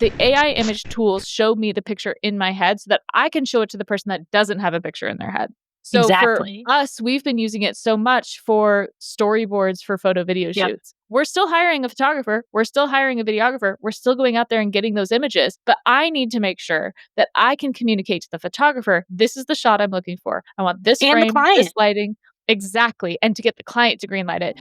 the AI image tools show me the picture in my head so that I can show it to the person that doesn't have a picture in their head. So for Exactly. us, we've been using it so much for storyboards for photo video Yep. shoots. We're still hiring a photographer. We're still hiring a videographer. We're still going out there and getting those images. But I need to make sure that I can communicate to the photographer, this is the shot I'm looking for. I want this And the frame, this client. lighting. Exactly. And to get the client to greenlight it.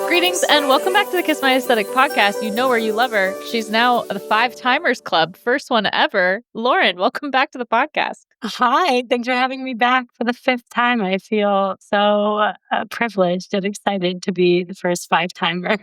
Greetings and welcome back to the Kiss My Aesthetic podcast. You know her, you love her. She's now the 5-timers club, first one ever. Lauren, welcome back to the podcast. Hi, thanks for having me back for the 5th time. I feel so privileged and excited to be the first 5-timer.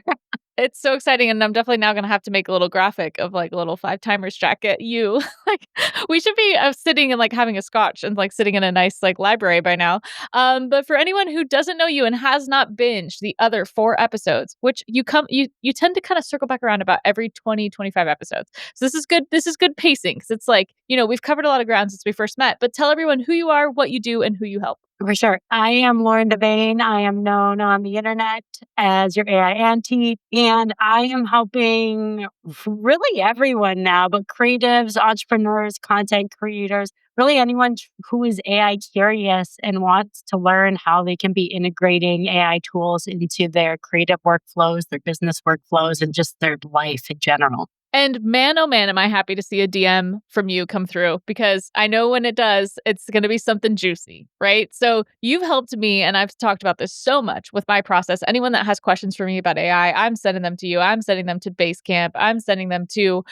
It's so exciting, and I'm definitely now going to have to make a little graphic of like a little 5-timers jacket. You like, we should be sitting and like having a scotch and like sitting in a nice like library by now. But for anyone who doesn't know you and has not binged the other 4 episodes, which you tend to kind of circle back around about every 20-25 episodes. So this is good. This is good pacing because it's like, you know, we've covered a lot of ground since we first met. But tell everyone who you are, what you do, and who you help. For sure. I am Lauren deVane. I am known on the internet as your AI auntie, and I am helping really everyone now, but creatives, entrepreneurs, content creators, really anyone who is AI curious and wants to learn how they can be integrating AI tools into their creative workflows, their business workflows, and just their life in general. And man, oh man, am I happy to see a DM from you come through because I know when it does, it's going to be something juicy, right? So you've helped me, and I've talked about this so much with my process. Anyone that has questions for me about AI, I'm sending them to you. I'm sending them to Basecamp. I'm sending them to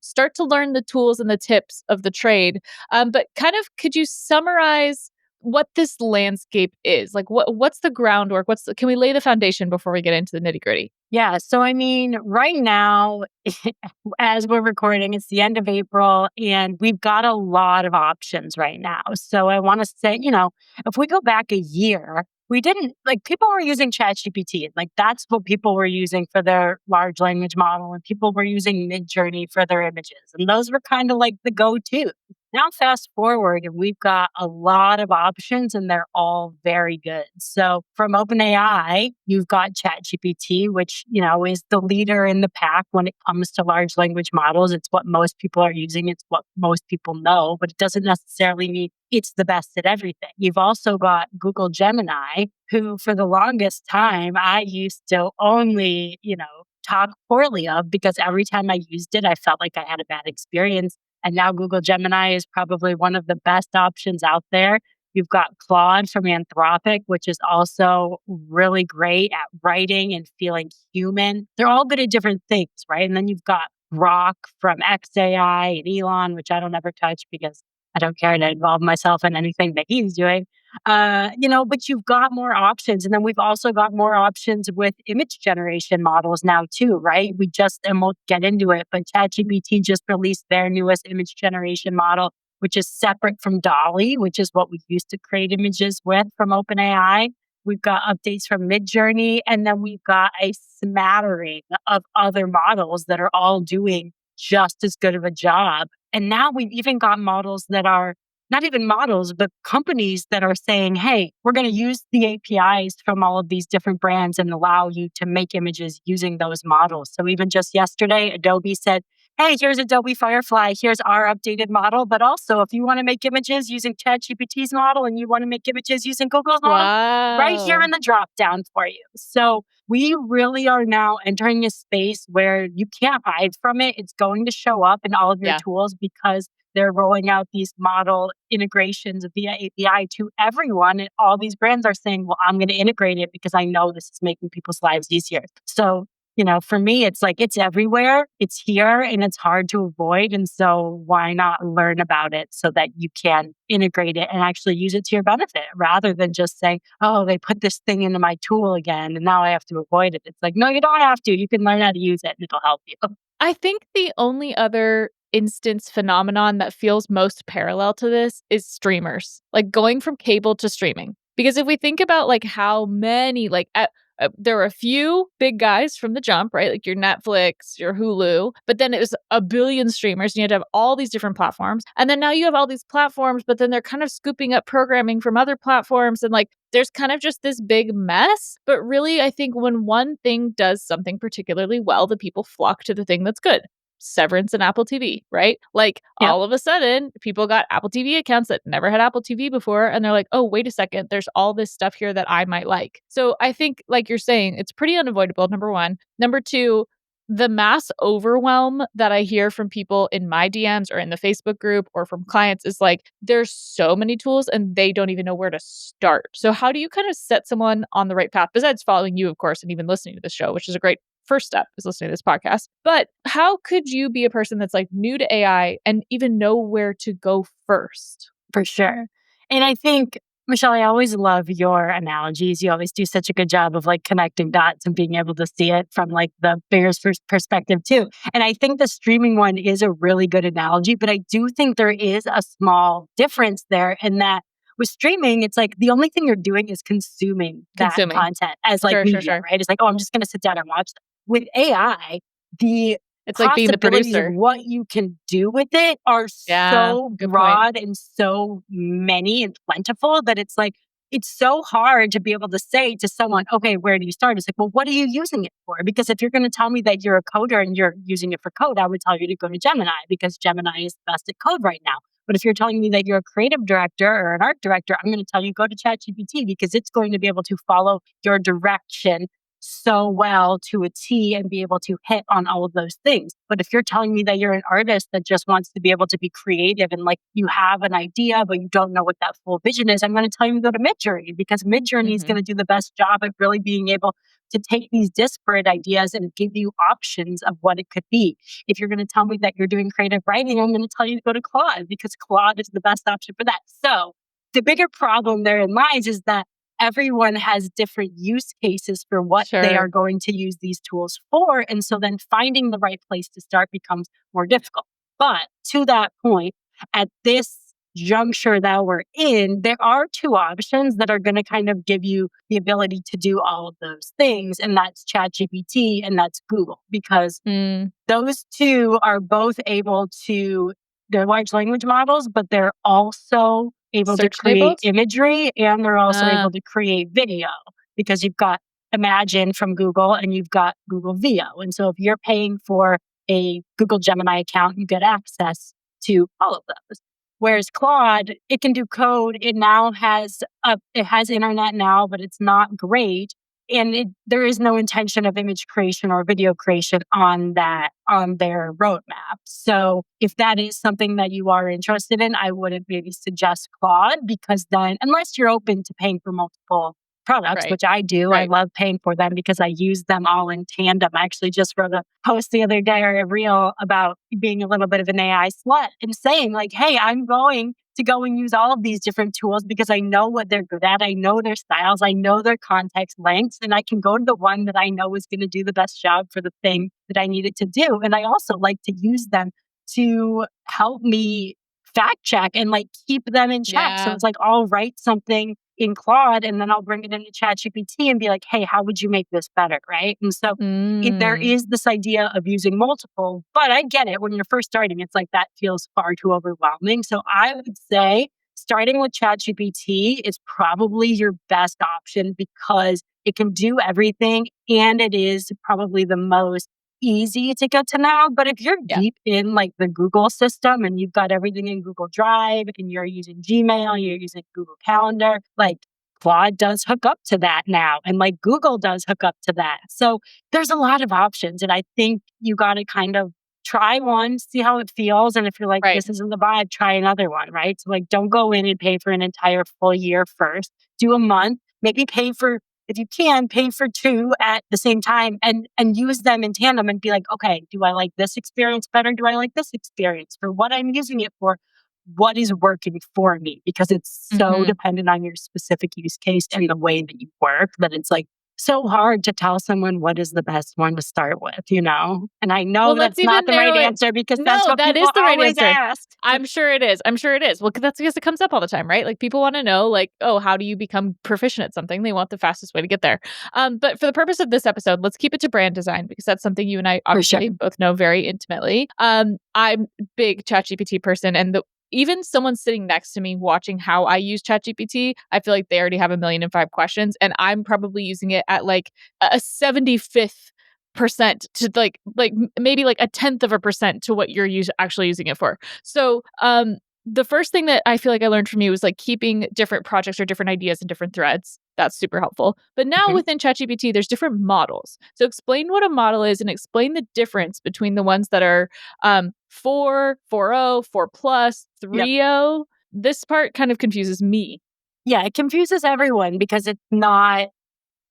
start to learn the tools and the tips of the trade. But kind of, could you summarize what this landscape is? Like, what's the groundwork? Can we lay the foundation before we get into the nitty gritty? Yeah. So, I mean, right now, as we're recording, it's the end of April, and we've got a lot of options right now. So, I want to say, if we go back a year, we didn't people were using ChatGPT. Like, that's what people were using for their large language model, and people were using Midjourney for their images. And those were kind of like the go to. Now, fast forward, and we've got a lot of options, and they're all very good. So from OpenAI, you've got ChatGPT, which, is the leader in the pack when it comes to large language models. It's what most people are using. It's what most people know, but it doesn't necessarily mean it's the best at everything. You've also got Google Gemini, who for the longest time, I used to only, talk poorly of because every time I used it, I felt like I had a bad experience. And now Google Gemini is probably one of the best options out there. You've got Claude from Anthropic, which is also really great at writing and feeling human. They're all good at different things, right? And then you've got Grok from xAI and Elon, which I don't ever touch because I don't care to involve myself in anything that he's doing. But you've got more options. And then we've also got more options with image generation models now too, right? And we'll get into it, but ChatGPT just released their newest image generation model, which is separate from DALL-E, which is what we used to create images with from OpenAI. We've got updates from Midjourney, and then we've got a smattering of other models that are all doing just as good of a job. And now we've even got models that are not even models, but companies that are saying, hey, we're going to use the APIs from all of these different brands and allow you to make images using those models. So even just yesterday, Adobe said, hey, here's Adobe Firefly. Here's our updated model. But also, if you want to make images using ChatGPT's model and you want to make images using Google's model, right here in the drop down for you. So we really are now entering a space where you can't hide from it. It's going to show up in all of your tools because they're rolling out these model integrations via API to everyone. And all these brands are saying, well, I'm going to integrate it because I know this is making people's lives easier. So, for me, it's like it's everywhere. It's here and it's hard to avoid. And so why not learn about it so that you can integrate it and actually use it to your benefit rather than just saying, oh, they put this thing into my tool again and now I have to avoid it. It's like, no, you don't have to. You can learn how to use it and it'll help you. I think the only other instance phenomenon that feels most parallel to this is streamers, like going from cable to streaming. Because if we think about like how many, there were a few big guys from the jump, right? Like your Netflix, your Hulu, but then it was a billion streamers and you had to have all these different platforms. And then now you have all these platforms, but then they're kind of scooping up programming from other platforms. And like, there's kind of just this big mess. But really, I think when one thing does something particularly well, the people flock to the thing that's good. Severance and Apple TV, right? Like Yep. all of a sudden, people got Apple TV accounts that never had Apple TV before. And they're like, oh, wait a second, there's all this stuff here that I might like. So I think, like you're saying, it's pretty unavoidable, number one. Number two, the mass overwhelm that I hear from people in my DMs or in the Facebook group or from clients is like, there's so many tools and they don't even know where to start. So, how do you kind of set someone on the right path, besides following you, of course, and even listening to the show, which is a great first step is listening to this podcast. But how could you be a person that's like new to AI and even know where to go first? For sure. And I think, Michelle, I always love your analogies. You always do such a good job of like connecting dots and being able to see it from like the bigger perspective too. And I think the streaming one is a really good analogy, but I do think there is a small difference there in that with streaming, it's like the only thing you're doing is consuming that content as like media, right? It's like, oh, I'm just going to sit down and watch that. With AI, the it's like being the producer. Of what you can do with it are so broad and so many and plentiful that it's like, it's so hard to be able to say to someone, okay, where do you start? It's like, well, what are you using it for? Because if you're going to tell me that you're a coder and you're using it for code, I would tell you to go to Gemini because Gemini is the best at code right now. But if you're telling me that you're a creative director or an art director, I'm going to tell you go to ChatGPT because it's going to be able to follow your direction so well to a T and be able to hit on all of those things. But if you're telling me that you're an artist that just wants to be able to be creative and like you have an idea, but you don't know what that full vision is, I'm going to tell you to go to Midjourney because Midjourney is going to do the best job at really being able to take these disparate ideas and give you options of what it could be. If you're going to tell me that you're doing creative writing, I'm going to tell you to go to Claude because Claude is the best option for that. So the bigger problem therein lies is that everyone has different use cases for what they are going to use these tools for. And so then finding the right place to start becomes more difficult. But to that point, at this juncture that we're in, there are two options that are going to kind of give you the ability to do all of those things. And that's ChatGPT and that's Google, because those two are both able to, they're large language models, but they're also able to create imagery and they're also able to create video because you've got Imagine from Google and you've got Google Veo. And so if you're paying for a Google Gemini account, you get access to all of those. Whereas Claude, it can do code. It now has it has internet now, but it's not great. And there is no intention of image creation or video creation on their roadmap. So if that is something that you are interested in, I wouldn't maybe suggest Claude because then, unless you're open to paying for multiple products, which I do, I love paying for them because I use them all in tandem. I actually just wrote a post the other day or a reel about being a little bit of an AI slut and saying like, hey, I'm going to go and use all of these different tools because I know what they're good at. I know their styles. I know their context lengths. And I can go to the one that I know is going to do the best job for the thing that I need it to do. And I also like to use them to help me fact check and like keep them in check. So it's like, I'll write something in Claude and then I'll bring it into ChatGPT and be like, hey, how would you make this better? Right. And so there is this idea of using multiple, but I get it. When you're first starting, it's like that feels far too overwhelming. So I would say starting with ChatGPT is probably your best option because it can do everything and it is probably the most easy to get to know. But if you're deep in like the Google system and you've got everything in Google Drive and you're using Gmail, you're using Google Calendar, like Claude does hook up to that now. And like Google does hook up to that. So there's a lot of options. And I think you got to kind of try one, see how it feels. And if you're like, this isn't the vibe, try another one, right? So like, don't go in and pay for an entire full year first. Do a month, maybe pay for, if you can, pay for two at the same time and use them in tandem and be like, okay, do I like this experience better? Do I like this experience for what I'm using it for? What is working for me? Because it's so dependent on your specific use case and the way that you work that it's like so hard to tell someone what is the best one to start with, And I know Well, let's that's not even the right narrow it. answer because that's No, what that people is the right always answer. ask. I'm sure it is. I'm sure it is. Well, that's because it comes up all the time, right? Like people want to know, like, oh, how do you become proficient at something? They want the fastest way to get there. But for the purpose of this episode, let's keep it to brand design because that's something you and I For sure. obviously both know very intimately. I'm a big ChatGPT person, and even someone sitting next to me watching how I use ChatGPT, I feel like they already have 1,000,005 questions, and I'm probably using it at like a 75th percent to maybe like 1/10% to what you're actually using it for. So the first thing that I feel like I learned from you was like keeping different projects or different ideas in different threads. That's super helpful. But now Mhm. within ChatGPT, there's different models. So explain what a model is and explain the difference between the ones that are 4, 4.0, 4 plus, Yep. 3.0. This part kind of confuses me. Yeah, it confuses everyone because it's not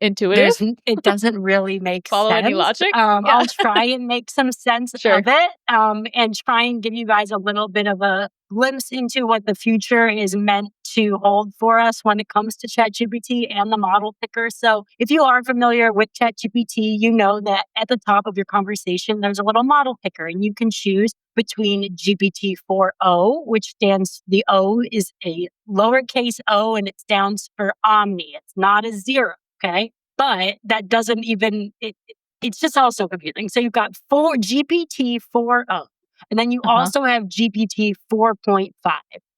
Intuitive? it doesn't really make Follow any sense. logic? Yeah. I'll try and make some sense Sure. of it, and try and give you guys a little bit of a glimpse into what the future is meant to hold for us when it comes to ChatGPT and the model picker. So if you are familiar with ChatGPT, you know that at the top of your conversation, there's a little model picker, and you can choose between GPT 4.0, which the O is a lowercase o, and it stands for omni. It's not a zero. Okay. But that doesn't even, it's just also confusing. So you've got GPT 4.0, and then you Uh-huh. also have GPT 4.5.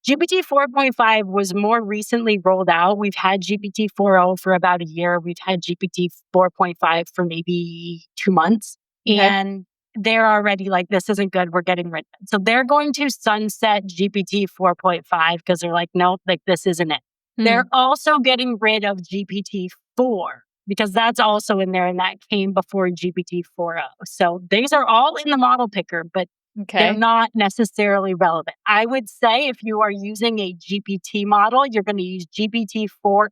GPT 4.5 was more recently rolled out. We've had GPT 4.0 for about a year. We've had GPT 4.5 for maybe 2 months. Okay. And they're already like, this isn't good. We're getting rid of it. So they're going to sunset GPT 4.5 because they're like, nope, like this isn't it. They're also getting rid of GPT-4 because that's also in there and that came before GPT 4.0. So these are all in the model picker, but they're Okay. not necessarily relevant. I would say if you are using a GPT model, you're going to use GPT 4.0.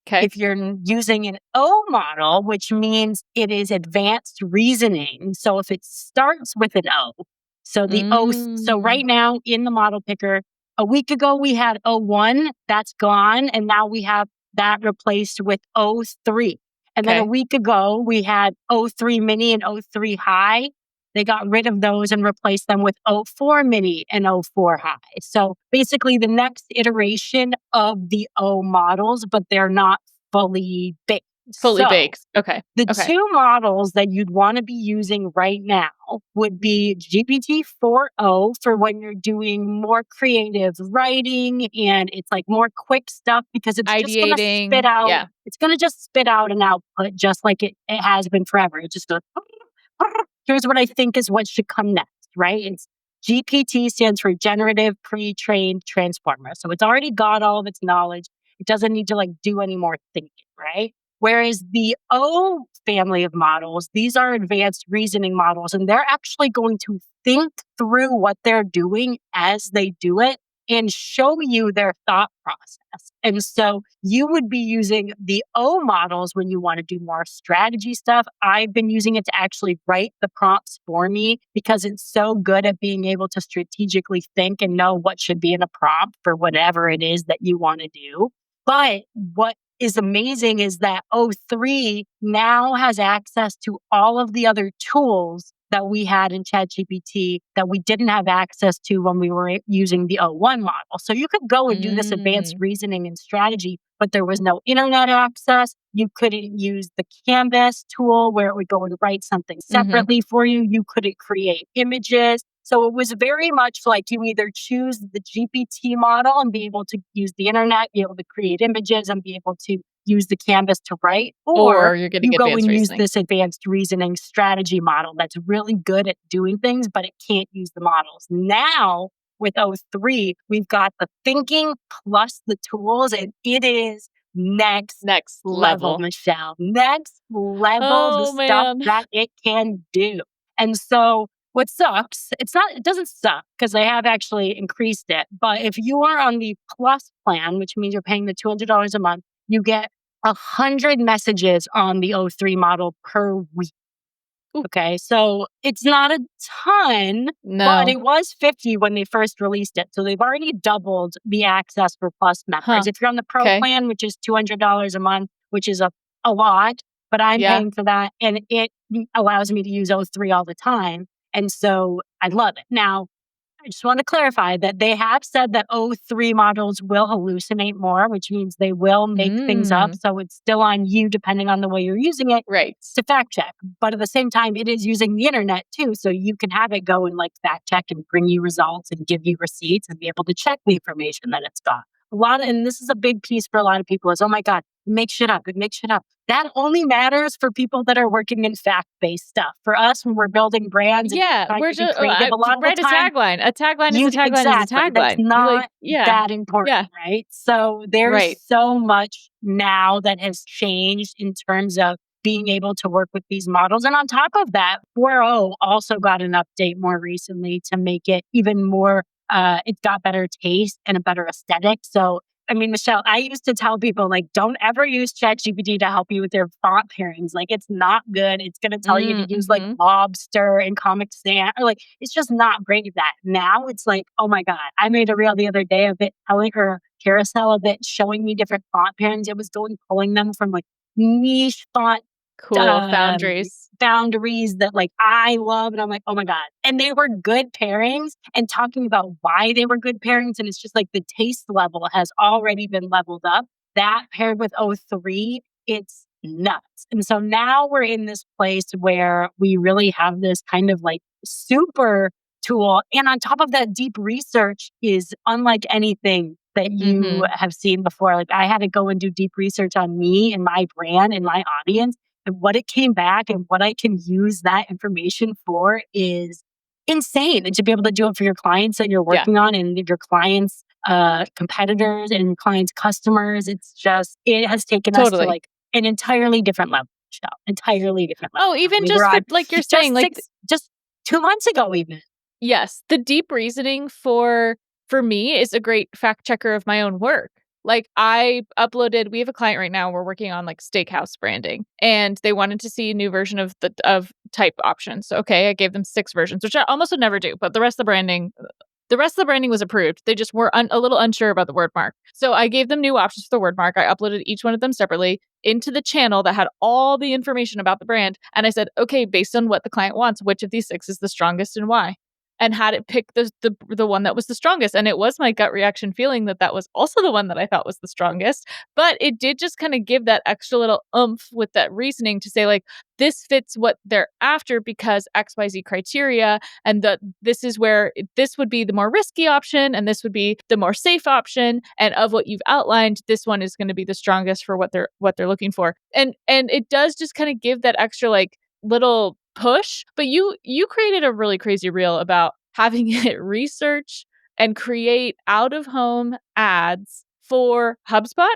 Okay. If you're using an O model, which means it is advanced reasoning. So if it starts with an O, so right now in the model picker, a week ago we had O1, that's gone. And now we have that replaced with O3. And then a Okay. week ago we had O3 mini and O3 high. They got rid of those and replaced them with O4 mini and O4 high. So basically the next iteration of the O models, but they're not fully baked. Fully So baked. Okay. the Okay. two models that you'd want to be using right now would be GPT 4.0 for when you're doing more creative writing and it's like more quick stuff because it's just going to spit Ideating. out, Yeah. it's going to just spit out an output just like it has been forever. It just goes, here's what I think is what should come next, right? It's GPT stands for generative pre-trained transformer. So it's already got all of its knowledge. It doesn't need to like do any more thinking, right? Whereas the O family of models, these are advanced reasoning models, and they're actually going to think through what they're doing as they do it and show you their thought process. And so you would be using the O models when you want to do more strategy stuff. I've been using it to actually write the prompts for me because it's so good at being able to strategically think and know what should be in a prompt for whatever it is that you want to do. But what is amazing is that O3 now has access to all of the other tools that we had in ChatGPT that we didn't have access to when we were using the O1 model. So you could go and do this advanced reasoning and strategy, but there was no internet access. You couldn't use the Canvas tool where it would go and write something separately for you. You couldn't create images. So it was very much like you either choose the GPT model and be able to use the internet, be able to create images and be able to use the Canvas to write, or Or you're getting you go advanced and use reasoning. this advanced reasoning strategy model that's really good at doing things, but it can't use the models. Now with O3, we've got the thinking plus the tools, and it is next Next level, level. Michelle. Next level, the Oh, stuff man. that it can do. And so what sucks, it doesn't suck because they have actually increased it. But if you are on the plus plan, which means you're paying the $200 a month, you get 100 messages on the O3 model per week. Ooh. Okay. So it's not a ton, but No. it was 50 when they first released it. So they've already doubled the access for plus members. Huh. If you're on the pro Okay. plan, which is $200 a month, which is a lot, but I'm Yeah. paying for that. And it allows me to use O3 all the time. And so I love it. Now, I just want to clarify that they have said that O3 models will hallucinate more, which means they will make things up. Mm. So it's still on you, depending on the way you're using it, Right. to fact check. But at the same time, it is using the internet too. So you can have it go and like fact check and bring you results and give you receipts and be able to check the information that it's got. And this is a big piece for a lot of people is, oh my God, it makes shit up. It makes shit up. That only matters for people that are working in fact-based stuff. For us, when we're building brands and Yeah, trying we're to be just creative, a lot of the write a time, tagline. A tagline is a tagline is a exactly. That's tagline. You not yeah, that important, right? So there's right. so much now that has changed in terms of being able to work with these models. And on top of that, 4.0 also got an update more recently to make it even more, it's got better taste and a better aesthetic. So I mean, Michelle, I used to tell people, like, don't ever use ChatGPT to help you with your font pairings. Like, it's not good. It's going to tell you to use like Mm-hmm. Lobster and Comic Sans, or like, it's just not great at that. Now it's like, oh my God, I made a reel the other day of it telling her carousel of it, showing me different font pairings. It was pulling them from like niche font Cool. Foundries. boundaries that like I love. And I'm like, oh my God. And they were good pairings, and talking about why they were good pairings. And it's just like the taste level has already been leveled up. That paired with O3, it's nuts. And so now we're in this place where we really have this kind of like super tool. And on top of that, deep research is unlike anything that you Mm-hmm. have seen before. Like I had to go and do deep research on me and my brand and my audience. And what it came back and what I can use that information for is insane. And to be able to do it for your clients that you're working on and your clients' competitors and clients' customers, it has taken us to Totally. like an entirely different level, Michelle. Entirely different level. Oh, even We just were for on like you're saying, like just 2 months ago, even. yes, the deep reasoning for me is a great fact checker of my own work. Like we have a client right now, we're working on like steakhouse branding, and they wanted to see a new version of of type options. Okay, I gave them 6 versions, which I almost would never do, but the rest of the branding was approved. They just were a little unsure about the word mark. So I gave them new options for the word mark. I uploaded each one of them separately into the channel that had all the information about the brand. And I said, okay, based on what the client wants, which of these 6 is the strongest and why? And had it pick the one that was the strongest. And it was my gut reaction feeling that was also the one that I thought was the strongest. But it did just kind of give that extra little oomph with that reasoning to say, like, this fits what they're after because XYZ criteria, and that this is where this would be the more risky option and this would be the more safe option, and of what you've outlined, this one is going to be the strongest for what they're looking for. And it does just kind of give that extra like little push. But you created a really crazy reel about having it research and create out of home ads for HubSpot.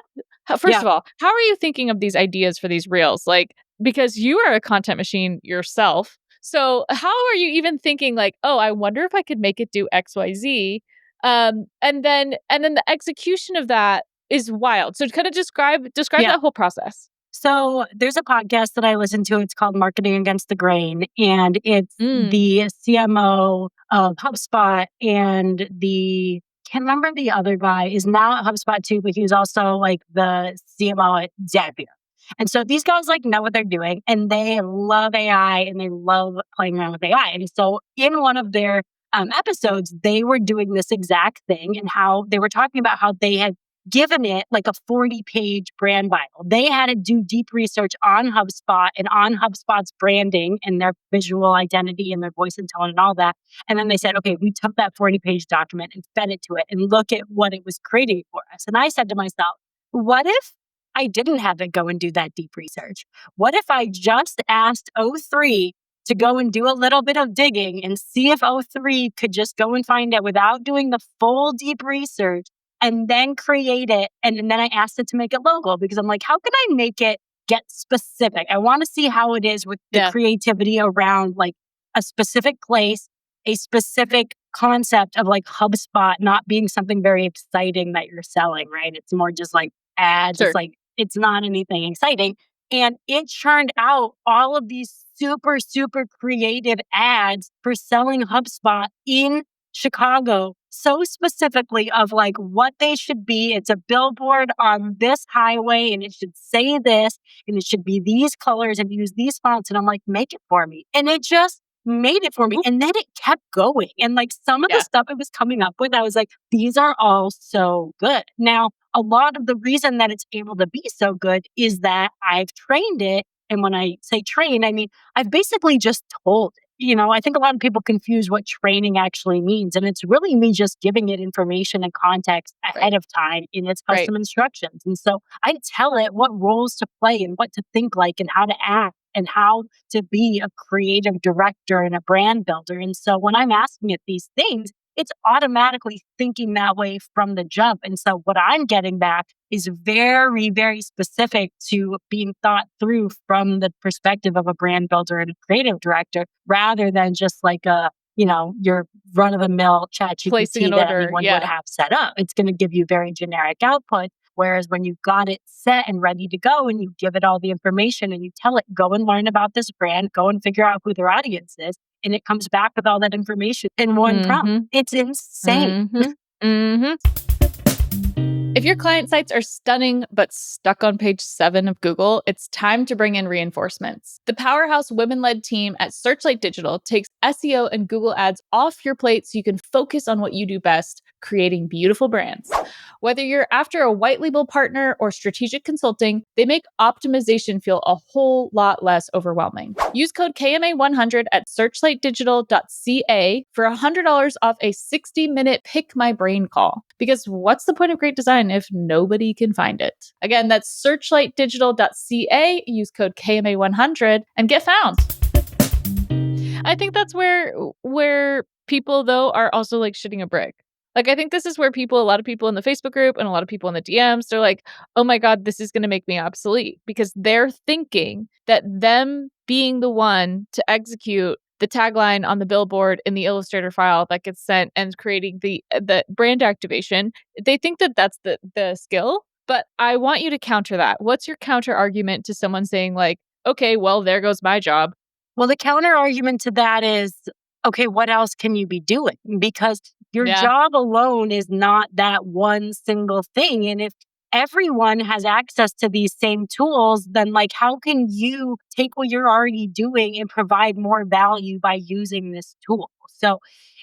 First of all, how are you thinking of these ideas for these reels? Like, because you are a content machine yourself. So how are you even thinking like, oh, I wonder if I could make it do XYZ? And then the execution of that is wild. So kind of describe that whole process. So there's a podcast that I listen to. It's called Marketing Against the Grain. And it's the CMO of HubSpot, and can't remember the other guy is now at HubSpot too, but he was also like the CMO at Zapier. And so these guys like know what they're doing, and they love AI and they love playing around with AI. And so in one of their episodes, they were doing this exact thing, and how they were talking about how they had given it like a 40-page brand Bible. They had to do deep research on HubSpot and on HubSpot's branding and their visual identity and their voice and tone and all that. And then they said, okay, we took that 40-page document and fed it to it and look at what it was creating for us. And I said to myself, what if I didn't have it go and do that deep research? What if I just asked O3 to go and do a little bit of digging and see if O3 could just go and find it without doing the full deep research, and then create it? And then I asked it to make it local, because I'm like, how can I make it get specific? I want to see how it is with the creativity around like a specific place, a specific concept of like HubSpot not being something very exciting that you're selling, right? It's more just like ads. It's like, it's not anything exciting. And it churned out all of these super, super creative ads for selling HubSpot in Chicago so specifically of like what they should be. It's a billboard on this highway and it should say this and it should be these colors and use these fonts. And I'm like, make it for me. And it just made it for me. And then it kept going. And like some of the Yeah. stuff it was coming up with, I was like, these are all so good. Now, a lot of the reason that it's able to be so good is that I've trained it. And when I say train, I mean, I've basically just told it. I think a lot of people confuse what training actually means. And it's really me just giving it information and context ahead of time in its custom instructions. And so I tell it what roles to play and what to think like and how to act and how to be a creative director and a brand builder. And so when I'm asking it these things, it's automatically thinking that way from the jump. And so what I'm getting back is very, very specific to being thought through from the perspective of a brand builder and a creative director, rather than just like your run-of-the-mill Placing ChatGPT an that order, anyone would have set up. It's going to give you very generic output. Whereas when you've got it set and ready to go and you give it all the information and you tell it, go and learn about this brand, go and figure out who their audience is, and it comes back with all that information in one prompt. It's insane. If your client sites are stunning but stuck on page 7 of Google, it's time to bring in reinforcements. The powerhouse women-led team at Searchlight Digital takes SEO and Google Ads off your plate so you can focus on what you do best, creating beautiful brands. Whether you're after a white label partner or strategic consulting, they make optimization feel a whole lot less overwhelming. Use code KMA100 at searchlightdigital.ca for $100 off a 60-minute Pick My Brain call. Because what's the point of great design if nobody can find it? Again, that's searchlightdigital.ca. Use code KMA100 and get found. I think that's where people, though, are also like shitting a brick. Like, I think this is where a lot of people in the Facebook group and a lot of people in the DMs, they're like, oh my God, this is going to make me obsolete, because they're thinking that them being the one to execute the tagline on the billboard in the Illustrator file that gets sent and creating the brand activation, they think that that's the skill. But I want you to counter that. What's your counter argument to someone saying like, okay, well, there goes my job? Well, the counter argument to that is, okay, what else can you be doing? Because your job alone is not that one single thing. And if everyone has access to these same tools, then like, how can you take what you're already doing and provide more value by using this tool? So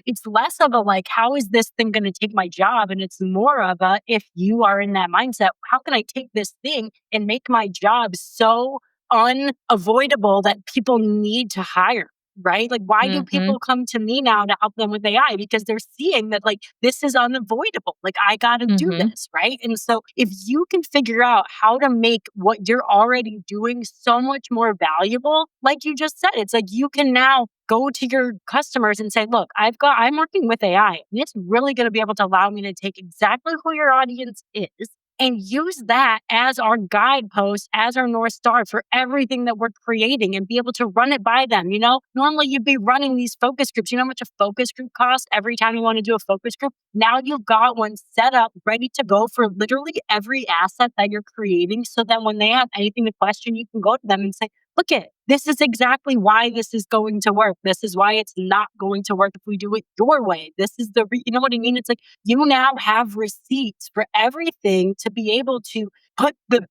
it's less of a like, how is this thing going to take my job? And it's more of a, if you are in that mindset, how can I take this thing and make my job so unavoidable that people need to hire? Right? Like, why do people come to me now to help them with AI? Because they're seeing that, like, this is unavoidable. Like, I got to do this. Right. And so, if you can figure out how to make what you're already doing so much more valuable, like you just said, it's like you can now go to your customers and say, look, I'm working with AI, and it's really going to be able to allow me to take exactly who your audience is and use that as our guidepost, as our North Star for everything that we're creating, and be able to run it by them. Normally you'd be running these focus groups. You know how much a focus group costs every time you want to do a focus group? Now you've got one set up, ready to go for literally every asset that you're creating. So then when they have anything to question, you can go to them and say, look at this is exactly why this is going to work. This is why it's not going to work if we do it your way. This is you know what I mean? It's like you now have receipts for everything to be able to put the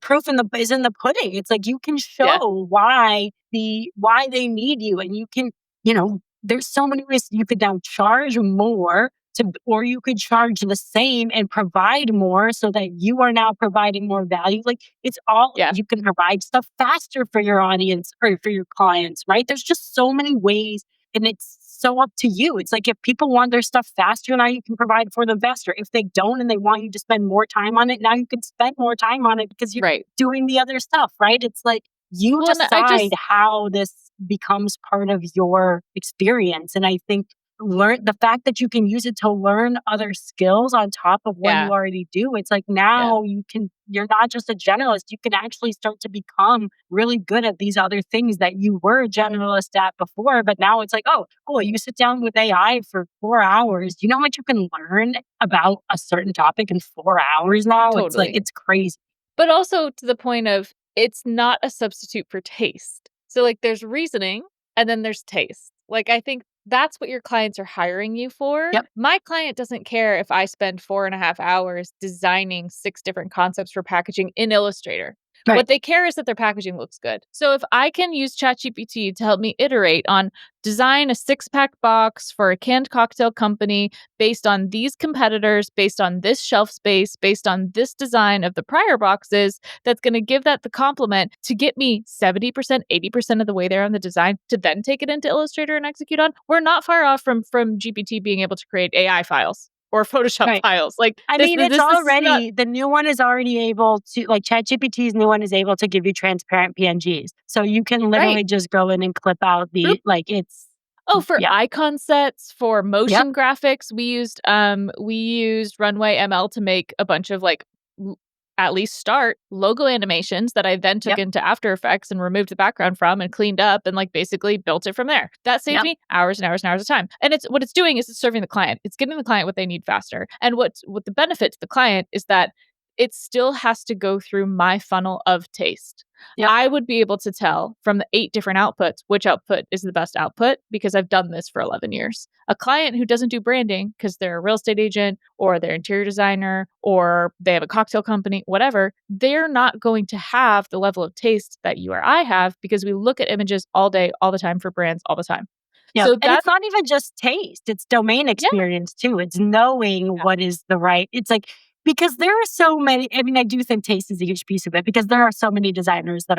proof is in the pudding. It's like you can show why they need you, and you can, there's so many ways you could now charge more or you could charge the same and provide more so that you are now providing more value. Like it's all, you can provide stuff faster for your audience or for your clients, right? There's just so many ways, and it's so up to you. It's like if people want their stuff faster, now you can provide for them faster. If they don't and they want you to spend more time on it, now you can spend more time on it because you're doing the other stuff, right? It's like you decide how this becomes part of your experience. And I think the fact that you can use it to learn other skills on top of what you already do. It's like now you're not just a generalist. You can actually start to become really good at these other things that you were a generalist at before. But now it's like, oh, cool. You sit down with AI for 4 hours. Do you know how much you can learn about a certain topic in 4 hours now? Totally. It's like, it's crazy. But also to the point of, it's not a substitute for taste. So like there's reasoning and then there's taste. Like I think that's what your clients are hiring you for. Yep. My client doesn't care if I spend 4.5 hours designing 6 different concepts for packaging in Illustrator. Right. What they care is that their packaging looks good. So if I can use ChatGPT to help me iterate on design a 6-pack box for a canned cocktail company based on these competitors, based on this shelf space, based on this design of the prior boxes, that's going to give that the compliment to get me 70%, 80% of the way there on the design to then take it into Illustrator and execute on. We're not far off from GPT being able to create AI files or Photoshop Right. files. Like I this, mean, this, it's this is not already, the new one is already able to, like ChatGPT's new one is able to give you transparent PNGs. So you can right. literally just go in and clip out Boop. the, like it's, Oh, for yeah. icon sets, for Yep. motion graphics, we used Runway ML to make a bunch of like at least start logo animations that I then took Yep. into After Effects and removed the background from and cleaned up and like basically built it from there. That saved Yep. me hours and hours and hours of time. And it's what it's doing is it's serving the client. It's getting the client what they need faster. And what the benefit to the client is that it still has to go through my funnel of taste. Yep. I would be able to tell from the 8 different outputs which output is the best output because I've done this for 11 years. A client who doesn't do branding because they're a real estate agent or they're interior designer or they have a cocktail company, whatever, they're not going to have the level of taste that you or I have because we look at images all day, all the time for brands all the time. Yep. So And that, it's not even just taste, it's domain yeah, experience too. It's knowing yeah, what is the right, it's like, because there are so many, I mean, I do think taste is a huge piece of it because there are so many designers that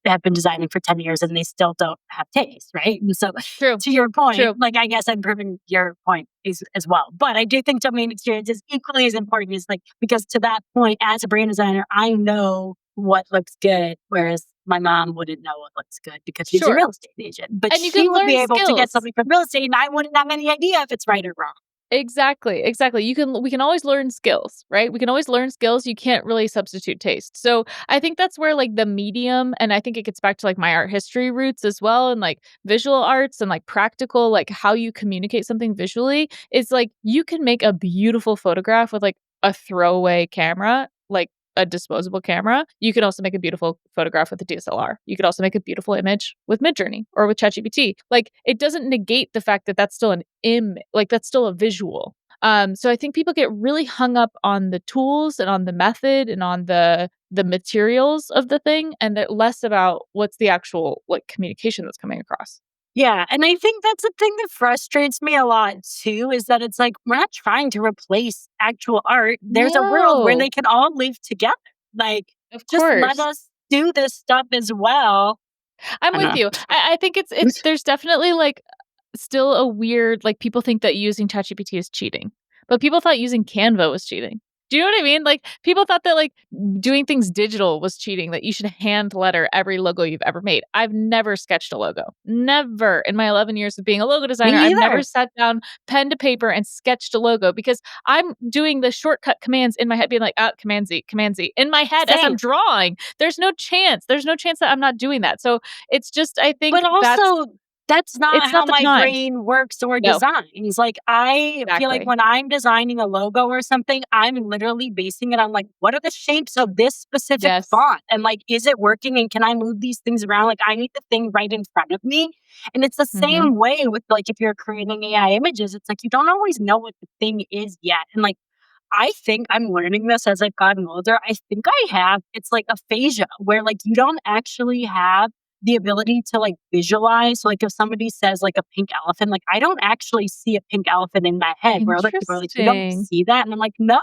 have been designing for 10 years and they still don't have taste, right? And so true, to your point, true. like, I guess I'm proving your point as well. But I do think domain experience is equally as important as like, because to that point, as a brand designer, I know what looks good, whereas my mom wouldn't know what looks good because she's a Sure. real estate agent. But And you she can would be learn able to get skills. something from real estate, and I wouldn't have any idea if it's right or wrong. Exactly, exactly. We can always learn skills, right? We can always learn skills. You can't really substitute taste. So I think that's where like the medium, and I think it gets back to like my art history roots as well, and like visual arts and like practical, like how you communicate something visually is like you can make a beautiful photograph with like a throwaway camera, like a disposable camera. You can also make a beautiful photograph with a DSLR. You could also make a beautiful image with Midjourney or with ChatGPT. Like it doesn't negate the fact that that's still an image, like that's still a visual. So I think people get really hung up on the tools and on the method and on the materials of the thing, and they're less about what's the actual like communication that's coming across. Yeah, and I think that's the thing that frustrates me a lot too, is that it's like we're not trying to replace actual art. There's a world where No, they can all live together. Like, of just let course. us do this stuff as well. I'm I don't with know. you. I think it's there's definitely like still a weird like people think that using ChatGPT is cheating, but people thought using Canva was cheating. Do you know what I mean? Like people thought that like doing things digital was cheating, that you should hand letter every logo you've ever made. I've never sketched a logo. Never in my 11 years of being a logo Me designer, I've never either. sat down pen to paper and sketched a logo because I'm doing the shortcut commands in my head being like, Command Z in my head as I'm Same. drawing. There's no chance. There's no chance that I'm not doing that. So it's just I But think also, that's not it's how not the my time. brain works or No, designs. Like, I feel like exactly. when I'm designing a logo or something, I'm literally basing it on like, what are the shapes of this specific Yes. font? And like, is it working? And can I move these things around? Like, I need the thing right in front of me. And it's the Mhm. same way with like, if you're creating AI images, it's like, you don't always know what the thing is yet. And like, I think I'm learning this as I've gotten older. I think I have, it's like aphasia where like you don't actually have the ability to like visualize. So, like if somebody says like a pink elephant, like I don't actually see a pink elephant in my head where other people are like, you don't Interesting. see that. And I'm like, no,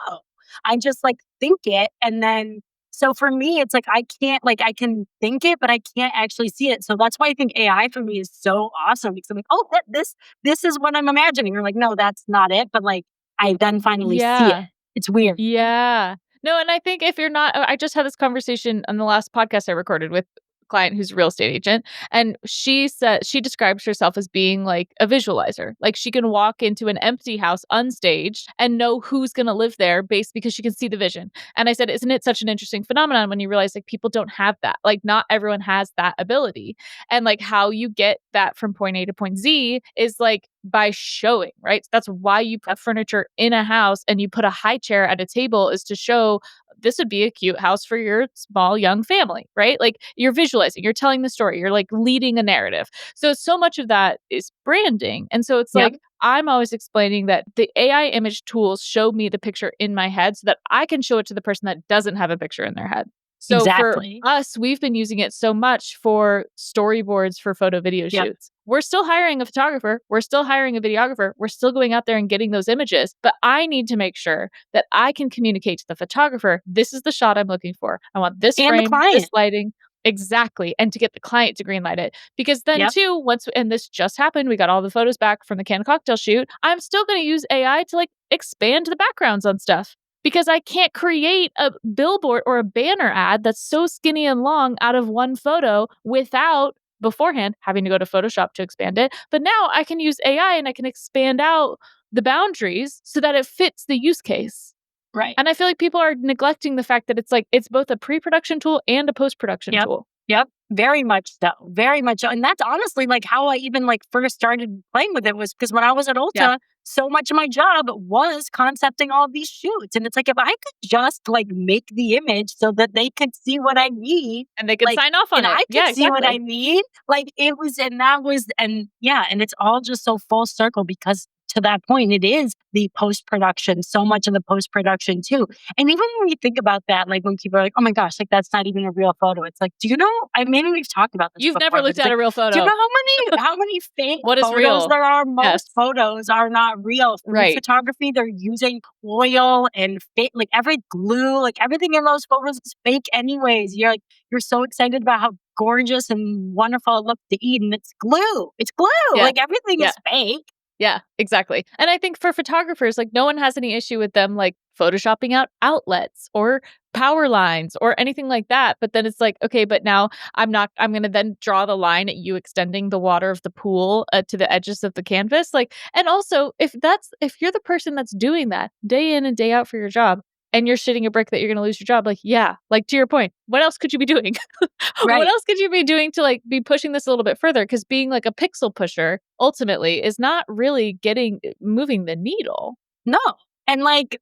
I just like think it. And then, so for me, it's like, I can't, like, I can think it, but I can't actually see it. So that's why I think AI for me is so awesome because I'm like, oh, this is what I'm imagining. Or like, no, that's not it. But like, I then finally see it. Yeah. It's weird. Yeah. No, and I think if you're not I just had this conversation on the last podcast I recorded with a client who's a real estate agent, and she said she describes herself as being like a visualizer. Like she can walk into an empty house unstaged and know who's going to live there based because she can see the vision. And I said, "Isn't it such an interesting phenomenon when you realize like people don't have that? Like not everyone has that ability." And like how you get that from point A to point Z is like by showing, right? So that's why you put furniture in a house and you put a high chair at a table is to show this would be a cute house for your small young family, right? Like you're visualizing, you're telling the story, you're like leading a narrative. So much of that is branding. And so it's Yep. like, I'm always explaining that the AI image tools show me the picture in my head so that I can show it to the person that doesn't have a picture in their head. So for Exactly. us, we've been using it so much for storyboards for photo video Yep. shoots. We're still hiring a photographer. We're still hiring a videographer. We're still going out there and getting those images. But I need to make sure that I can communicate to the photographer, this is the shot I'm looking for. I want this And the frame, this client. lighting. Exactly. And to get the client to greenlight it. Because then, Yep. too, and this just happened, we got all the photos back from the Can Cocktail shoot. I'm still going to use AI to like expand the backgrounds on stuff because I can't create a billboard or a banner ad that's so skinny and long out of one photo without beforehand having to go to Photoshop to expand it. But now I can use AI and I can expand out the boundaries so that it fits the use case. Right. And I feel like people are neglecting the fact that it's like it's both a pre-production tool and a post-production tool. Yep. Very much so. Very much so. And that's honestly like how I even like first started playing with it was because when I was at Ulta, so much of my job was concepting all these shoots. And it's like if I could just like make the image so that they could see what I need. And they could like, sign off on and it. I could see what I Exactly. need. Like it was, and that was, and yeah, and it's all just so full circle because to that point, it is the post production, so much of the post production too. And even when you think about that, like when people are like, oh my gosh, like that's not even a real photo. It's like, do you know, maybe we've talked about this You've before, never but looked it's at like, a real do you photo. know how many fake What is photos real? there are? Most Yes. photos are not real. Food Right. photography, they're using oil and like every glue, like everything in those photos is fake anyways. You're so excited about how gorgeous and wonderful it looks to eat, and it's glue. It's glue. Yeah. Like everything Yeah. is fake. Yeah, exactly. And I think for photographers, like no one has any issue with them like photoshopping out outlets or power lines or anything like that. But then it's like, okay, but now I'm going to then draw the line at you extending the water of the pool to the edges of the canvas. Like, and also if you're the person that's doing that day in and day out for your job and you're shitting a brick that you're going to lose your job, like, yeah, like to your point, what else could you be doing? Right. What else could you be doing to like be pushing this a little bit further? Because being like a pixel pusher ultimately is not really moving the needle. No. And like,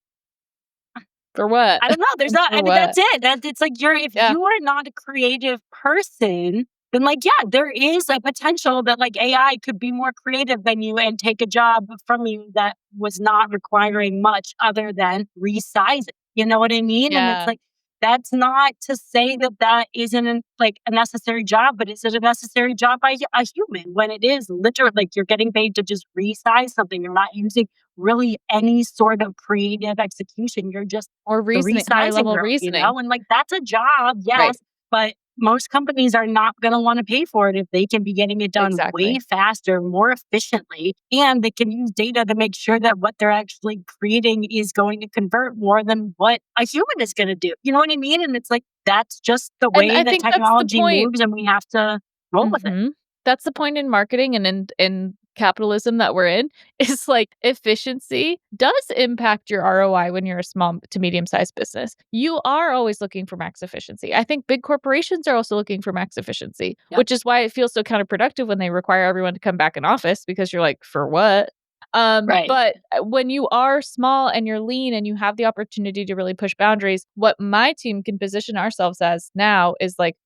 For what? I don't know. There's not, For I mean, what? that's it. It's like if you are not a creative person, then like, yeah, there is a potential that like AI could be more creative than you and take a job from you that was not requiring much other than resizing. You know what I mean? And it's Yeah. like, that's not to say that that isn't like a necessary job, but is it a necessary job by a human when it is literally like you're getting paid to just resize something? You're not using really any sort of creative execution. You're just Or the reasoning, high resizing level girl, reasoning. and like that's a job, yes, Right. but most companies are not going to want to pay for it if they can be getting it done Exactly. way faster, more efficiently, and they can use data to make sure that what they're actually creating is going to convert more than what a human is going to do. You know what I mean? And it's like that's just the And way I that think that's the technology point. moves, and we have to roll with it. Mhm. That's the point in marketing and in capitalism that we're in is like efficiency does impact your ROI when you're a small to medium sized business. You are always looking for max efficiency. I think big corporations are also looking for max efficiency, Yep. which is why it feels so counterproductive when they require everyone to come back in office because you're like, for what? Right. But when you are small and you're lean and you have the opportunity to really push boundaries, what my team can position ourselves as now is like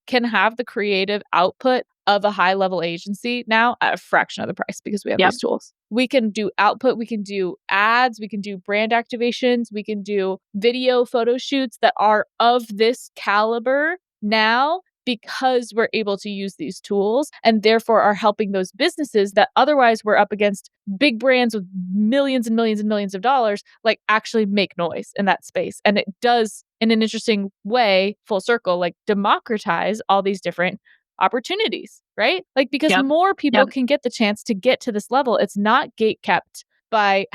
can have the creative output of a high level agency now at a fraction of the price because we have Yep. these tools. We can do output, we can do ads, we can do brand activations, we can do video photo shoots that are of this caliber now because we're able to use these tools and therefore are helping those businesses that otherwise were up against big brands with millions and millions and millions of dollars, like actually make noise in that space. And it does, in an interesting way, full circle, like democratize all these different opportunities, right? Like because Yep. more people Yep. can get the chance to get to this level. It's not gate kept by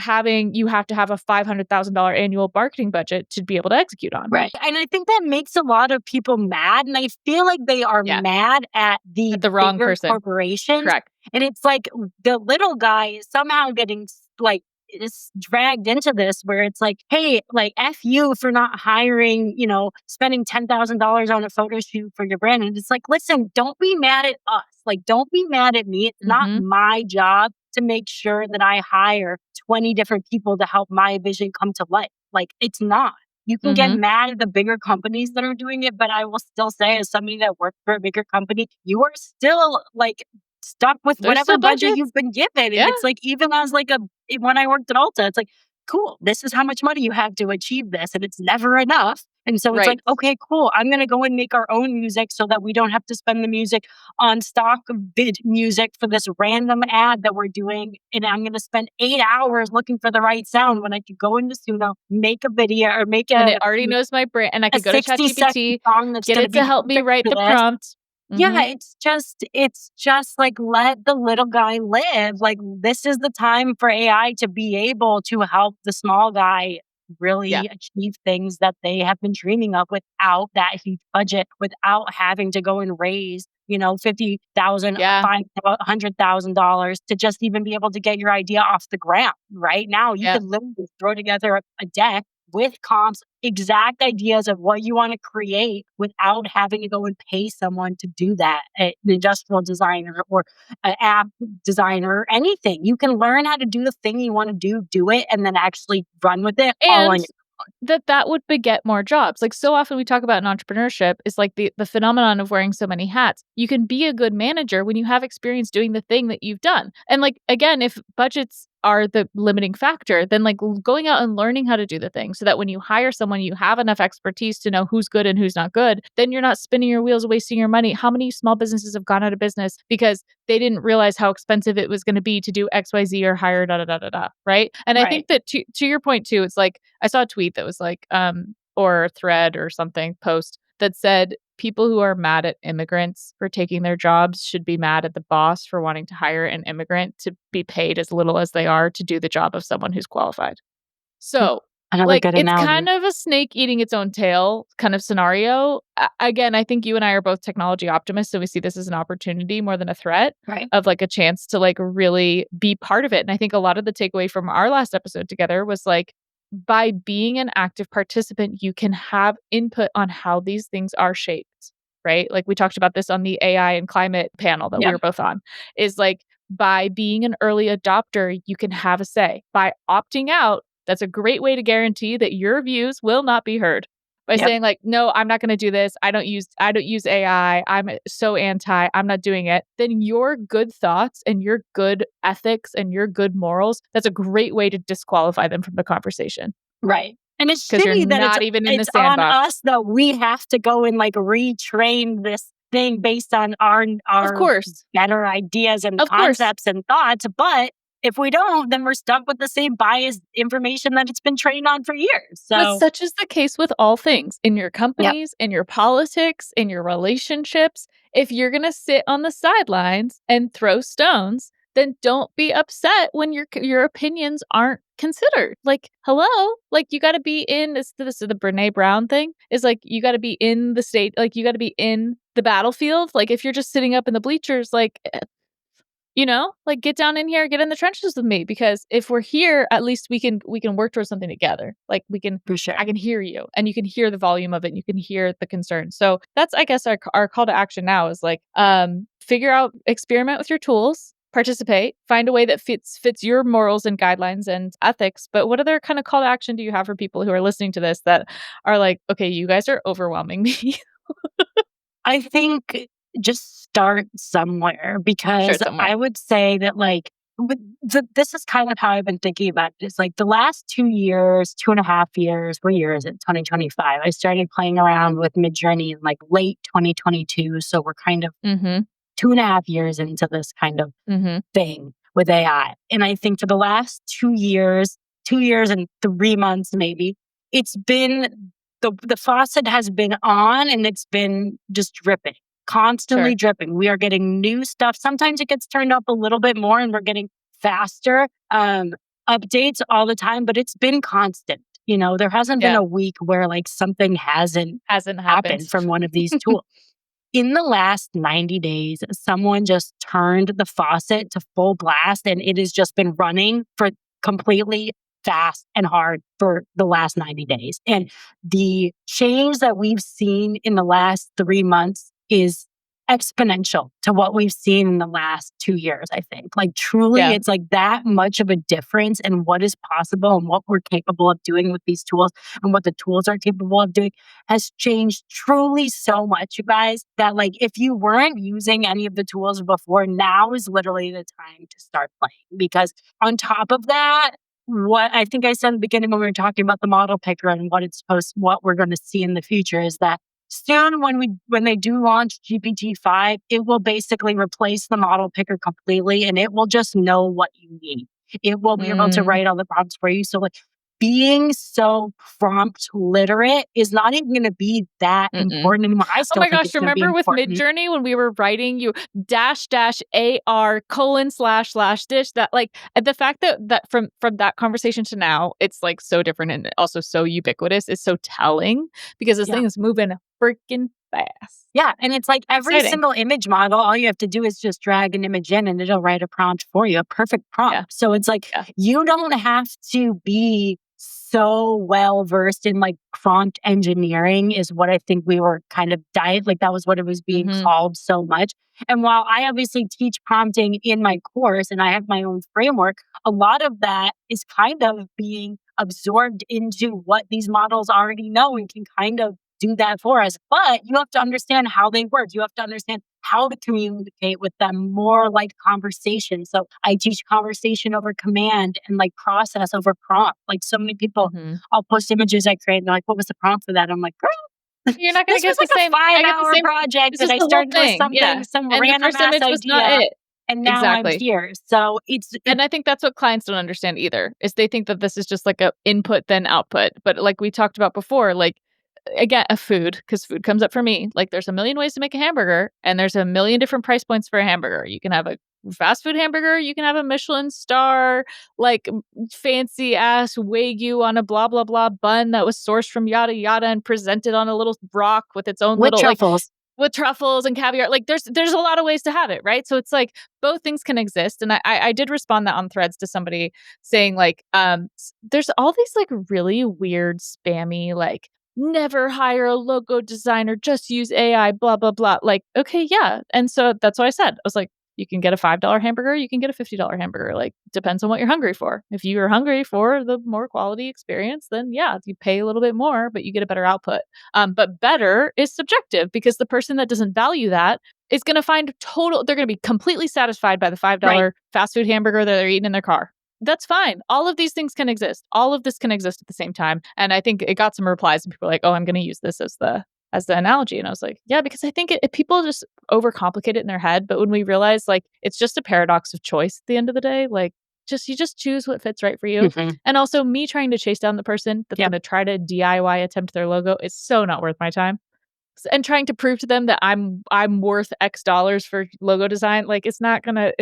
you have to have a $500,000 annual marketing budget to be able to execute on. Right. And I think that makes a lot of people mad. And I feel like they are mad at the wrong bigger person. corporations. Correct. And it's like the little guy is somehow getting like is dragged into this where it's like, hey, like F you for not hiring, spending $10,000 on a photo shoot for your brand. And it's like, listen, don't be mad at us. Like, don't be mad at me. It's not my job to make sure that I hire 20 different people to help my vision come to life. Like, it's not. You can get mad at the bigger companies that are doing it, but I will still say, as somebody that worked for a bigger company, you are still like stuck with There's whatever still budget budgets. you've been given. And Yeah. it's like, even as like when I worked at Ulta, it's like, cool, this is how much money you have to achieve this. And it's never enough. And so it's like, Right. okay, cool. I'm going to go and make our own music so that we don't have to spend the music on stock bid music for this random ad that we're doing. And I'm going to spend 8 hours looking for the right sound when I could go into Suno, make a video or make And a, it already knows my brand. And I a could go to 60-second ChatGPT, song that's get going to it to be help me perfect write for the this. prompt. Yeah, it's just like, let the little guy live. Like, this is the time for AI to be able to help the small guy really achieve things that they have been dreaming of without that huge budget, without having to go and raise, $50,000, $100,000 to just even be able to get your idea off the ground. Right now, you could literally throw together a deck with comps, exact ideas of what you want to create without having to go and pay someone to do that, an industrial designer or an app designer, anything. You can learn how to do the thing you want to do it, and then actually run with it all on And your that would beget more jobs. Like, so often we talk about in entrepreneurship is like the phenomenon of wearing so many hats. You can be a good manager when you have experience doing the thing that you've done. And like, again, if budgets are the limiting factor, then like going out and learning how to do the thing so that when you hire someone, you have enough expertise to know who's good and who's not good. Then you're not spinning your wheels, wasting your money. How many small businesses have gone out of business because they didn't realize how expensive it was going to be to do XYZ or hire right? And I think that to your point too, it's like I saw a tweet that was like or a thread or something post that said people who are mad at immigrants for taking their jobs should be mad at the boss for wanting to hire an immigrant to be paid as little as they are to do the job of someone who's qualified. So, Another like, good it's analogy. kind of a snake eating its own tail kind of scenario. Again, I think you and I are both technology optimists, so we see this as an opportunity more than a threat of like a chance to like really be part of it. And I think a lot of the takeaway from our last episode together was like, by being an active participant, you can have input on how these things are shaped, right? Like we talked about this on the AI and climate panel that we were both on, is like by being an early adopter, you can have a say. By opting out, that's a great way to guarantee that your views will not be heard. By saying like, no, I'm not going to do this. I don't use AI. I'm so anti. I'm not doing it. Then your good thoughts and your good ethics and your good morals, that's a great way to disqualify them from the conversation. Right. And it's 'Cause you're shitty that not even in the it's on sandbox. us that we have to go and like retrain this thing based on our Of course. better ideas and Of course. concepts and thoughts. But if we don't, then we're stuck with the same biased information that it's been trained on for years. But So such is the case with all things in your companies, in your politics, in your relationships. If you're going to sit on the sidelines and throw stones, then don't be upset when your opinions aren't considered. Like, hello, like you got to be in this is the Brene Brown thing is like you got to be in the state, like you got to be in the battlefield. Like if you're just sitting up in the bleachers, like like get down in here, get in the trenches with me, because if we're here, at least we can work towards something together. Like we can, for sure. I can hear you and you can hear the volume of it and you can hear the concern. So that's, I guess, our call to action now is like, figure out, experiment with your tools, participate, find a way that fits your morals and guidelines and ethics. But what other kind of call to action do you have for people who are listening to this that are like, okay, you guys are overwhelming me? I think just start somewhere, because somewhere. I would say that like this is kind of how I've been thinking about it. It's like the last 2 years, 2.5 years, what year is it? 2025. I started playing around with Midjourney in like late 2022. So we're kind of 2.5 years into this kind of thing with AI. And I think for the last 2 years, 2 years and 3 months, maybe, it's been the faucet has been on and it's been just dripping, constantly dripping. We are getting new stuff. Sometimes it gets turned up a little bit more and we're getting faster updates all the time, but it's been constant. There hasn't been a week where like something hasn't happened from one of these tools. In the last 90 days, someone just turned the faucet to full blast and it has just been running for completely fast and hard for the last 90 days. And the change that we've seen in the last 3 months is exponential to what we've seen in the last 2 years, I think. Like, truly, Yeah. it's like that much of a difference in what is possible and what we're capable of doing with these tools and what the tools are capable of doing has changed truly so much, you guys, that like if you weren't using any of the tools before, now is literally the time to start playing. Because on top of that, what I think I said in the beginning when we were talking about the model picker and what we're going to see in the future is that soon when they do launch GPT-5, it will basically replace the model picker completely and it will just know what you need. It will be able to Mm. write all the prompts for you. So like being so prompt literate is not even going to be that Mm-mm. important anymore. I Oh still my think gosh, it's going to be remember with important. Midjourney when we were writing you --AR:// that like the fact that from that conversation to now, it's like so different and also so ubiquitous is so telling because this Yeah. thing is moving freaking fast. Yeah, and it's like every Exciting. single image model, all you have to do is just drag an image in and it'll write a prompt for you, a perfect prompt. Yeah. So it's like Yeah. you don't have to be so well versed in like prompt engineering is what I think we were kind of like that was what it was being Mhm. called so much. And while I obviously teach prompting in my course and I have my own framework, a lot of that is kind of being absorbed into what these models already know and can kind of do that for us. But you have to understand how they work. You have to understand how to communicate with them more like conversation. So I teach conversation over command and like process over prompt. Like so many people, Mhm. I'll post images I create and they're like, what was the prompt for that? I'm like, girl, You're not gonna this was get the like a same I get the 5-hour same project this that is I the whole started with thing, yeah, some and the random first ass image was not idea. it. And now I'm Exactly. here. So And I think that's what clients don't understand either, is they think that this is just like a input then output. But like we talked about before, like again, a food, because food comes up for me. Like there's a million ways to make a hamburger, and there's a million different price points for a hamburger. You can have a fast food hamburger, you can have a Michelin star, like fancy ass Wagyu on a blah blah blah bun that was sourced from yada yada and presented on a little rock with its own with little like truffles. with truffles and caviar. Like there's a lot of ways to have it, right? So it's like both things can exist. And I did respond that on Threads to somebody saying like there's all these like really weird spammy like never hire a logo designer, just use AI, blah blah blah. Like okay, yeah. And so that's what I said. I was like, you can get a $5 hamburger, you can get a $50 hamburger. Like depends on what you're hungry for. If you are hungry for the more quality experience, then yeah, you pay a little bit more, but you get a better output. But better is subjective because the person that doesn't value that is going to they're going to be completely satisfied by the $5 fast food hamburger that they're eating in their car. That's fine. All of these things can exist. All of this can exist at the same time. And I think it got some replies and people were like, oh, I'm going to use this as the analogy. And I was like, yeah, because I think people just overcomplicate it in their head. But when we realize like it's just a paradox of choice at the end of the day, like you just choose what fits right for you. Mm-hmm. And also me trying to chase down the person that's going to try to DIY attempt their logo is so not worth my time. And trying to prove to them that I'm worth X dollars for logo design, like it's not gonna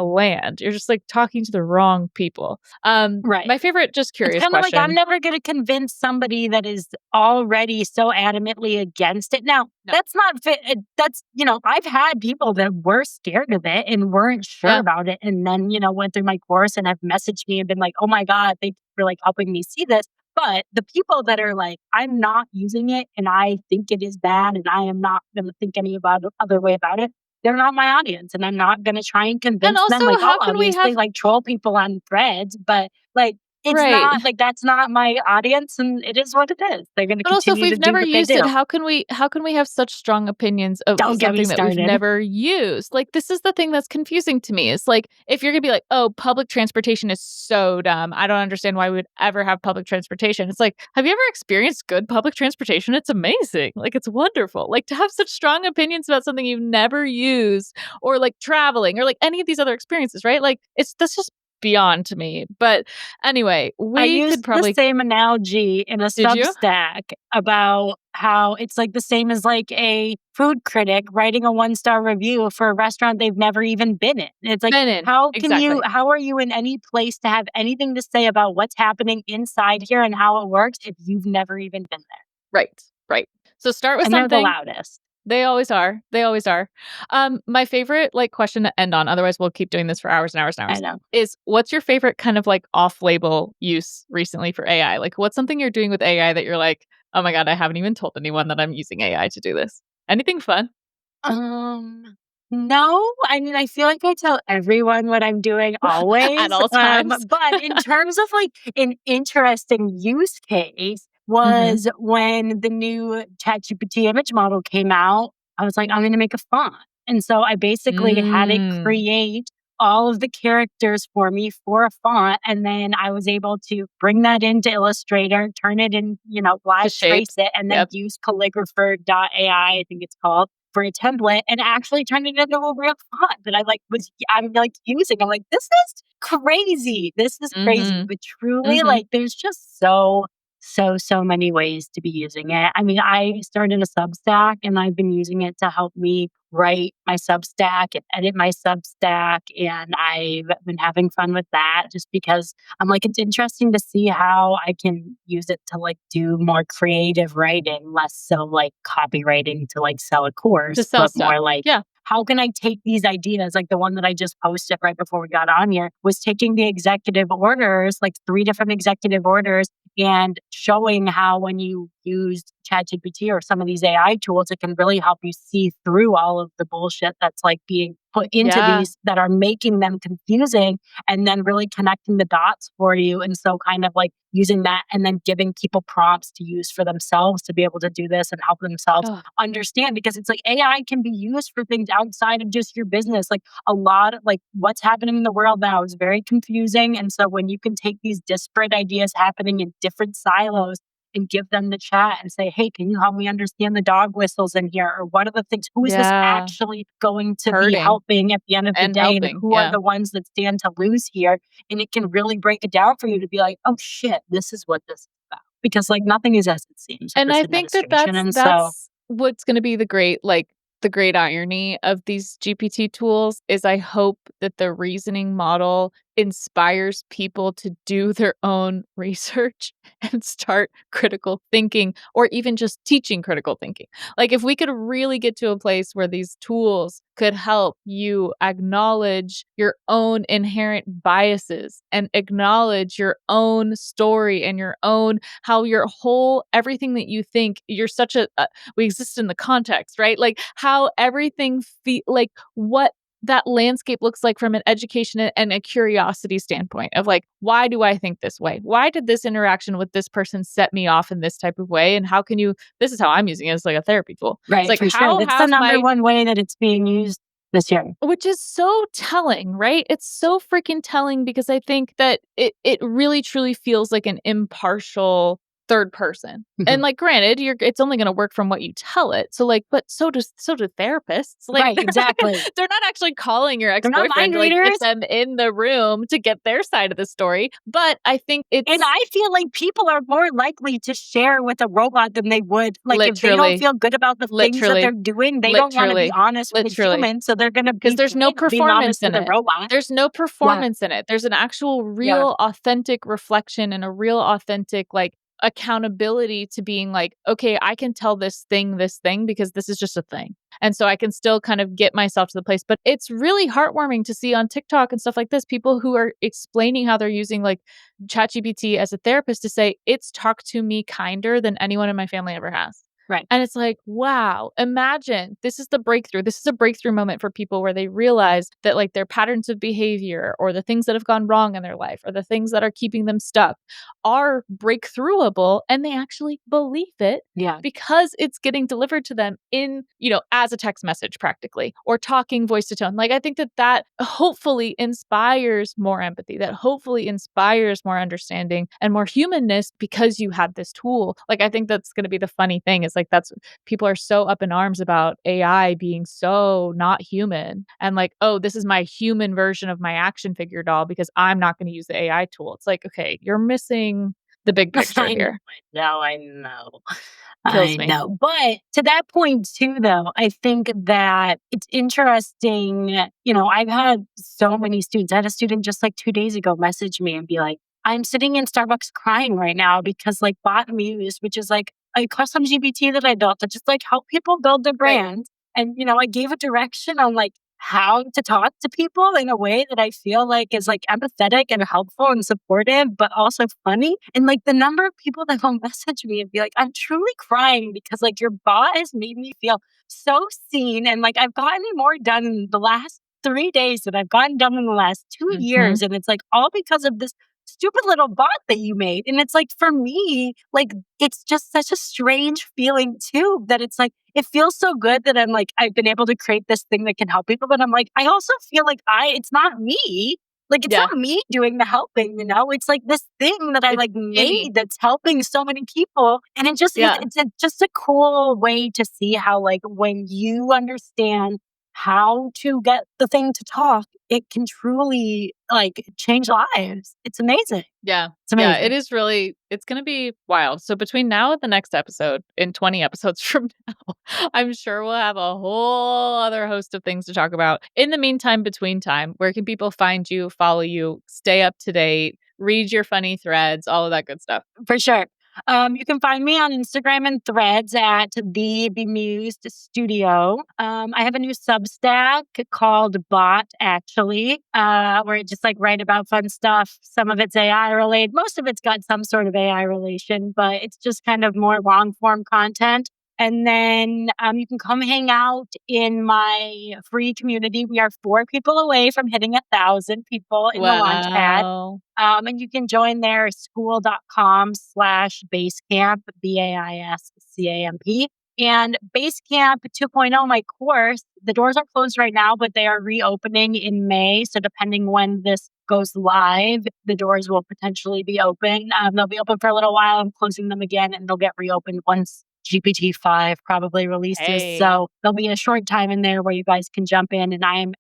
land. You're just like talking to the wrong people. My favorite, just It's curious kind of like I'm question. never going to convince somebody that is already so adamantly against it. Now, No. that's not fit. That's, I've had people that were scared of it and weren't sure Yeah. about it. And then, went through my course and have messaged me and been like, oh my God, they were like helping me see this. But the people that are like, I'm not using it and I think it is bad and I am not going to think any other way about it, they're not my audience. And I'm not going to try and And convince them. also, Like, how I'll can we obviously have like troll people on Threads, but like, it's right? not like that's not my audience and it is what it is. They're going to But also, if continue to we've do never what they used do. it, how can we have such strong opinions of Don't get me something that we've started. never used? Like this is the thing that's confusing to me. It's like if you're gonna be like, oh, public transportation is so dumb. I don't understand why we would ever have public transportation. It's like, have you ever experienced good public transportation? It's amazing. Like it's wonderful. Like to have such strong opinions about something you've never used or like traveling or like any of these other experiences, right? Like that's just beyond to me. But anyway, I we used could the probably same analogy in a did you? Substack about how it's like the same as like a food critic writing a 1-star review for a restaurant they've never even been in. It's like, Been in. how Exactly. are you in any place to have anything to say about what's happening inside here and how it works if you've never even been there? Right, right. So start with And they're the something. loudest. They always are. They always are. My favorite like question to end on, otherwise we'll keep doing this for hours and hours and I hours, know. is what's your favorite kind of like off-label use recently for AI? Like what's something you're doing with AI that you're like, oh my God, I haven't even told anyone that I'm using AI to do this. Anything fun? No, I mean, I feel like I tell everyone what I'm doing At always. all times? But in terms of like an interesting use case Mhm. was when the new ChatGPT image model came out, I was like, I'm going to make a font. And so I basically had it Mm. create all of the characters for me for a font. And then I was able to bring that into Illustrator, turn it in, To live shape. trace it, and then Yep. use calligrapher.ai, I think it's called, for a template and actually turned it into a real font that I'm like using. I'm like, this is crazy. This is crazy. Mhm. But truly, Mhm. like, there's just so many ways to be using it. I mean, I started a Substack and I've been using it to help me write my Substack and edit my Substack. And I've been having fun with that just because I'm like, it's interesting to see how I can use it to like do more creative writing, less so like copywriting to like sell a To course, sell but stuff. more like, Yeah. how can I take these ideas? Like the one that I just posted right before we got on here was taking the executive orders, like 3 different executive orders, and showing how when you use ChatGPT or some of these AI tools, it can really help you see through all of the bullshit that's like being put into Yeah. these that are making them confusing and then really connecting the dots for you. And so kind of like using that and then giving people prompts to use for themselves to be able to do this and help themselves Ugh. understand because it's like AI can be used for things outside of just your business. Like a lot of like what's happening in the world now is very confusing. And so when you can take these disparate ideas happening in different silos and give them the chat and say, hey, can you help me understand the dog whistles in here? Or what are the things? Who is this Yeah. actually going to be Hurting helping at the end of the and day? And helping. who are Yeah. the ones that stand to lose here? And it can really break it down for you to be like, oh shit, this is what this is about. Because like nothing is as it seems with And this I think that administration. And so, that's what's gonna be the great irony of these GPT tools is I hope that the reasoning model inspires people to do their own research and start critical thinking or even just teaching critical thinking. Like, if we could really get to a place where these tools could help you acknowledge your own inherent biases and acknowledge your own story and your own how your whole everything that you think you're such a we exist in the context, right? Like how everything like what that landscape looks like from an education and a curiosity standpoint of like, why do I think this way? Why did this interaction with this person set me off in this type of way? And how can you, this is how I'm using it as like a therapy tool. It's right, like, for sure. how That's the have number my, one way that it's being used this year. which is so telling, right? It's so freaking telling because I think that it really truly feels like an impartial third person. And Mhm. like granted, it's only going to work from what you tell it. So like but so do therapists. Like Right, exactly. they're not actually calling your They're not ex-boyfriend mind to like get readers. them in the room to get their side of the story, but I think And it's I feel like people are more likely to share with a robot than they would. Like if they don't literally feel good about the things that they're literally doing, they don't want to be literally honest with literally humans. So they're going to 'cause be there's no fine being performance honest in with a it. robot. There's no Yeah. performance in it. There's an actual Yeah. real authentic reflection and a real authentic, like, accountability to being like, "Okay, I can tell this thing because this is just a thing." And so I can still kind of get myself to the place, but it's really heartwarming to see on TikTok and stuff like this, people who are explaining how they're using, like, ChatGPT as a therapist to say, "It's talked to me kinder than anyone in my family ever has." Right. And it's like, wow, imagine this is the breakthrough. This is a breakthrough moment for people where they realize that like their patterns of behavior or the things that have gone wrong in their life or the things that are keeping them stuck are breakthroughable and they actually believe it Yeah. because it's getting delivered to them in, as a text message practically or talking voice to tone. Like I think that that hopefully inspires more empathy, that hopefully inspires more understanding and more humanness because you had this tool. Like I think that's going to be the funny thing is like that's people are so up in arms about AI being so not human and like, oh, this is my human version of my action figure doll because I'm not going to use the AI tool. It's like, okay, you're missing the big picture I know. here. I know. Kills I me. know. But to that point, too, though, I think that it's interesting. I've had so many students. I had a student just like 2 days ago message me and be like, I'm sitting in Starbucks crying right now because like Bemused, which is like a custom GPT that I built to just like help people build their Right. brand. And, I gave a direction on like how to talk to people in a way that I feel like is like empathetic and helpful and supportive, but also funny. And like the number of people that will message me and be like, I'm truly crying because like your bot has made me feel so seen. And like I've gotten more done in the last 3 days than I've gotten done in the last 2 years. And it's like all because of this stupid little bot that you made. And it's like for me, like it's just such a strange feeling too, that it's like it feels so good that I'm like I've been able to create this thing that can help people. But I'm like, I also feel like it's not me. Like it's Yeah. not me doing the helping, you know? It's like this thing that I It's like me. made that's helping so many people. And it just Yeah. it's just a cool way to see how like when you understand how to get the thing to talk, it can truly like change lives. It's amazing. Yeah. It's amazing. Yeah, it is really, it's going to be wild. So between now and the next episode, in 20 episodes from now, I'm sure we'll have a whole other host of things to talk about. In the meantime, between time, where can people find you, follow you, stay up to date, read your funny threads, all of that good stuff? For sure. You can find me on Instagram and Threads at the Bemused Studio. I have a new Substack called Bot, actually, where I just like write about fun stuff. Some of it's AI related. Most of it's got some sort of AI relation, but it's just kind of more long form content. And then you can come hang out in my free community. We are 4 people away from hitting 1,000 people in the Launchpad. Wow. And you can join there, school.com/basecamp, BAISCAMP. And Basecamp 2.0, my course, the doors are closed right now, but they are reopening in May. So depending when this goes live, the doors will potentially be open. They'll be open for a little while. I'm closing them again, and they'll get reopened once GPT-5 probably releases. Hey. So there'll be a short time in there where you guys can jump in. And I've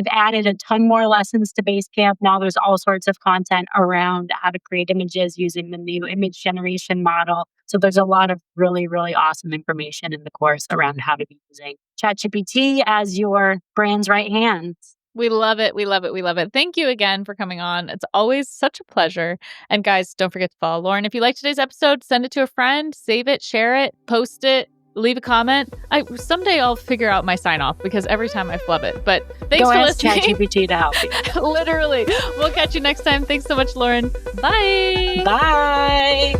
added a ton more lessons to Basecamp. Now there's all sorts of content around how to create images using the new image generation model. So there's a lot of really, really awesome information in the course around how to be using ChatGPT as your brand's right hand. We love it. We love it. We love it. Thank you again for coming on. It's always such a pleasure. And guys, don't forget to follow Lauren. If you like today's episode, send it to a friend, save it, share it, post it, leave a comment. Someday I'll figure out my sign off because every time I flub it. But thanks for listening. ChatGPT to help you. Literally. We'll catch you next time. Thanks so much, Lauren. Bye. Bye.